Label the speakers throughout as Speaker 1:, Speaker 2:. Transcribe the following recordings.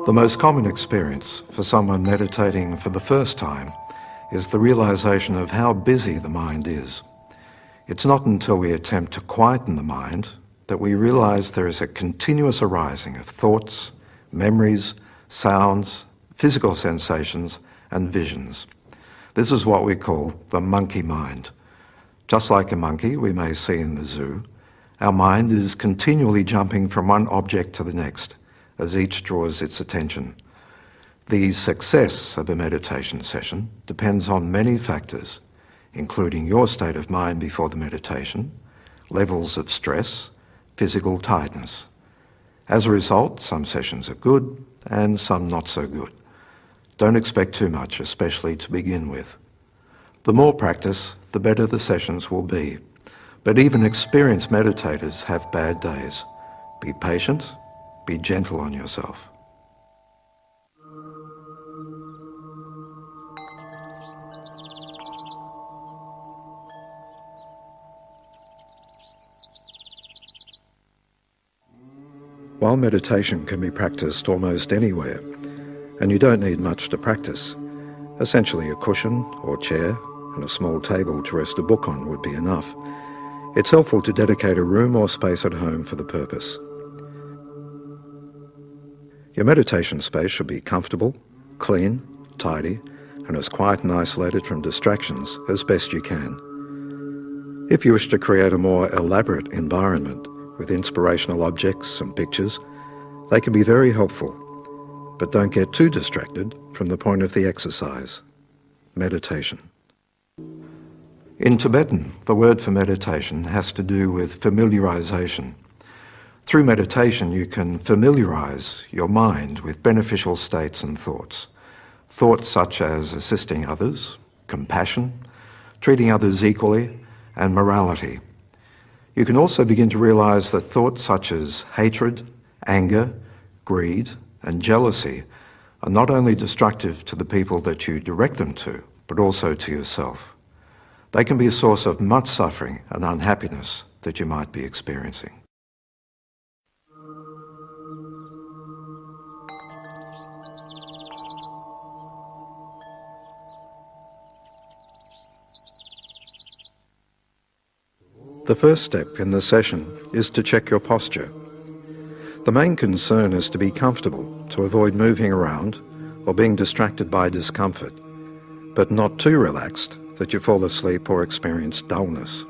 Speaker 1: The most common experience for someone meditating for the first time is the realization of how busy the mind is. It's not until we attempt to quieten the mind that we realize there is a continuous arising of thoughts, memories, sounds, physical sensations, and visions. This is what we call the monkey mind. Just like a monkey we may see in the zoo, our mind is continually jumping from one object to the next as each draws its attention. The success of a meditation session depends on many factors, including your state of mind before the meditation, levels of stress, physical tiredness. As a result, some sessions are good and some not so good. Don't expect too much, especially to begin with. The more practice, the better the sessions will be. But even experienced meditators have bad days. Be patient, be gentle on yourself. While meditation can be practiced almost anywhere, and you don't need much to practice, essentially a cushion or chair and a small table to rest a book on would be enough, it's helpful to dedicate a room or space at home for the purpose. Your meditation space should be comfortable, clean, tidy, and as quiet and isolated from distractions as best you can. If you wish to create a more elaborate environment with inspirational objects and pictures, they can be very helpful, but don't get too distracted from the point of the exercise, meditation. In Tibetan, the word for meditation has to do with familiarization. Through meditation, you can familiarize your mind with beneficial states and thoughts. Thoughts such as assisting others, compassion, treating others equally, and morality. You can also begin to realize that thoughts such as hatred, anger, greed, and jealousy are not only destructive to the people that you direct them to, but also to yourself. They can be a source of much suffering and unhappiness that you might be experiencing. The first step in the session is to check your posture. The main concern is to be comfortable, to avoid moving around or being distracted by discomfort, but not too relaxed that you fall asleep or experience dullness.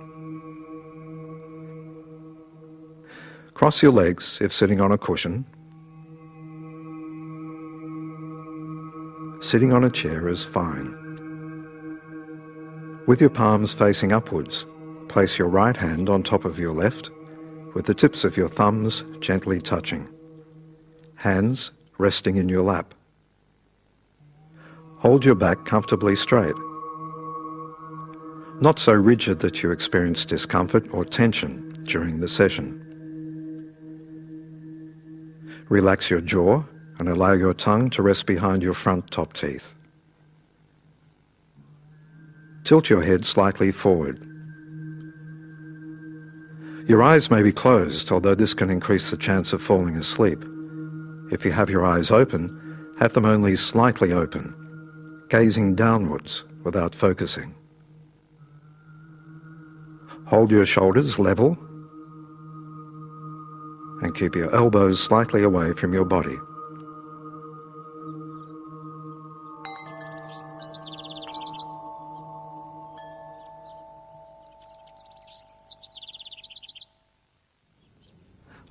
Speaker 1: Cross your legs if sitting on a cushion. Sitting on a chair is fine. With your palms facing upwards, place your right hand on top of your left, with the tips of your thumbs gently touching. Hands resting in your lap. Hold your back comfortably straight. Not so rigid that you experience discomfort or tension during the session. Relax your jaw and allow your tongue to rest behind your front top teeth. Tilt your head slightly forward. Your eyes may be closed, although this can increase the chance of falling asleep. If you have your eyes open, have them only slightly open, gazing downwards without focusing. Hold your shoulders level and keep your elbows slightly away from your body.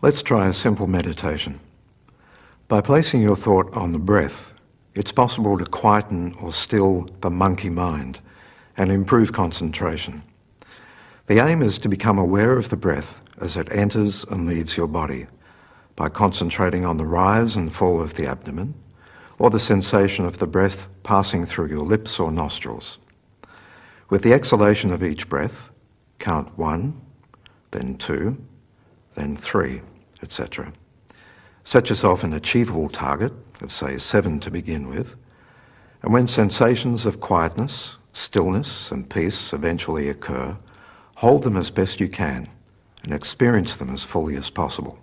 Speaker 1: Let's try a simple meditation. By placing your thought on the breath, it's possible to quieten or still the monkey mind and improve concentration. The aim is to become aware of the breath as it enters and leaves your body by concentrating on the rise and fall of the abdomen or the sensation of the breath passing through your lips or nostrils. With the exhalation of each breath, count 1, then 2, then 3, etc. Set yourself an achievable target of, say, 7 to begin with, and when sensations of quietness, stillness, and peace eventually occur, hold them as best you can and experience them as fully as possible.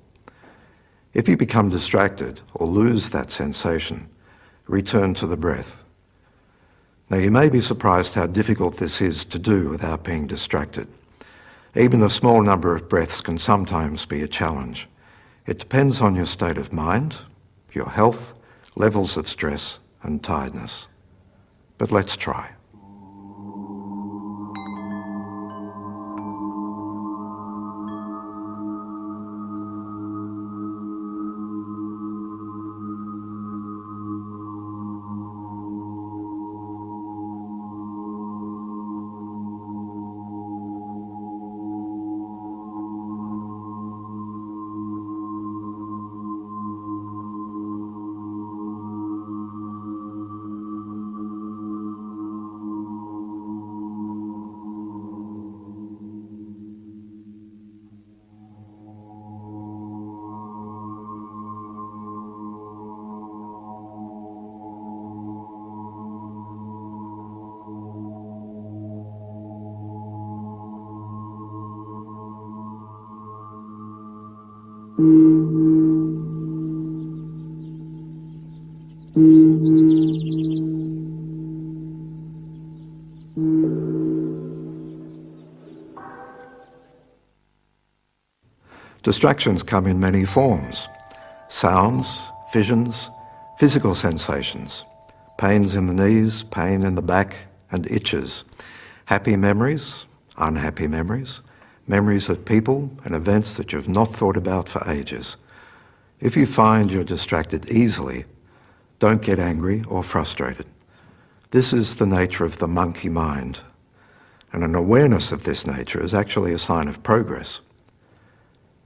Speaker 1: If you become distracted or lose that sensation, return to the breath. Now, you may be surprised how difficult this is to do without being distracted. Even a small number of breaths can sometimes be a challenge. It depends on your state of mind, your health, levels of stress and tiredness. But let's try. Distractions come in many forms: sounds, visions, physical sensations, pains in the knees, pain in the back, and itches, happy memories, unhappy memories, memories of people and events that you've not thought about for ages. If you find you're distracted easily, don't get angry or frustrated. This is the nature of the monkey mind, and an awareness of this nature is actually a sign of progress.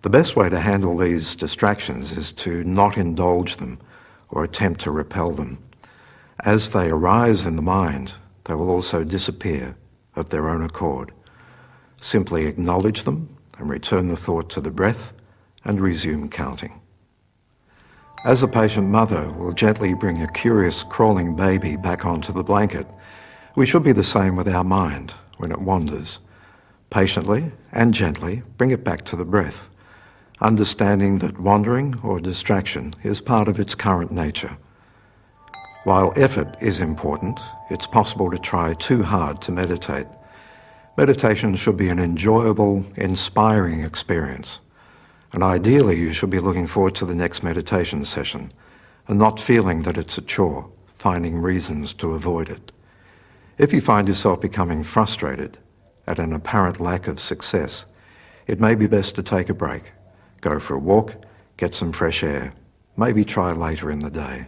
Speaker 1: The best way to handle these distractions is to not indulge them or attempt to repel them. As they arise in the mind, they will also disappear of their own accord. Simply acknowledge them and return the thought to the breath and resume counting. As a patient mother will gently bring a curious crawling baby back onto the blanket, we should be the same with our mind when it wanders. Patiently and gently bring it back to the breath, understanding that wandering or distraction is part of its current nature. While effort is important, it's possible to try too hard to meditate. Meditation should be an enjoyable, inspiring experience. And ideally, you should be looking forward to the next meditation session and not feeling that it's a chore, finding reasons to avoid it. If you find yourself becoming frustrated at an apparent lack of success, it may be best to take a break, go for a walk, get some fresh air, maybe try later in the day.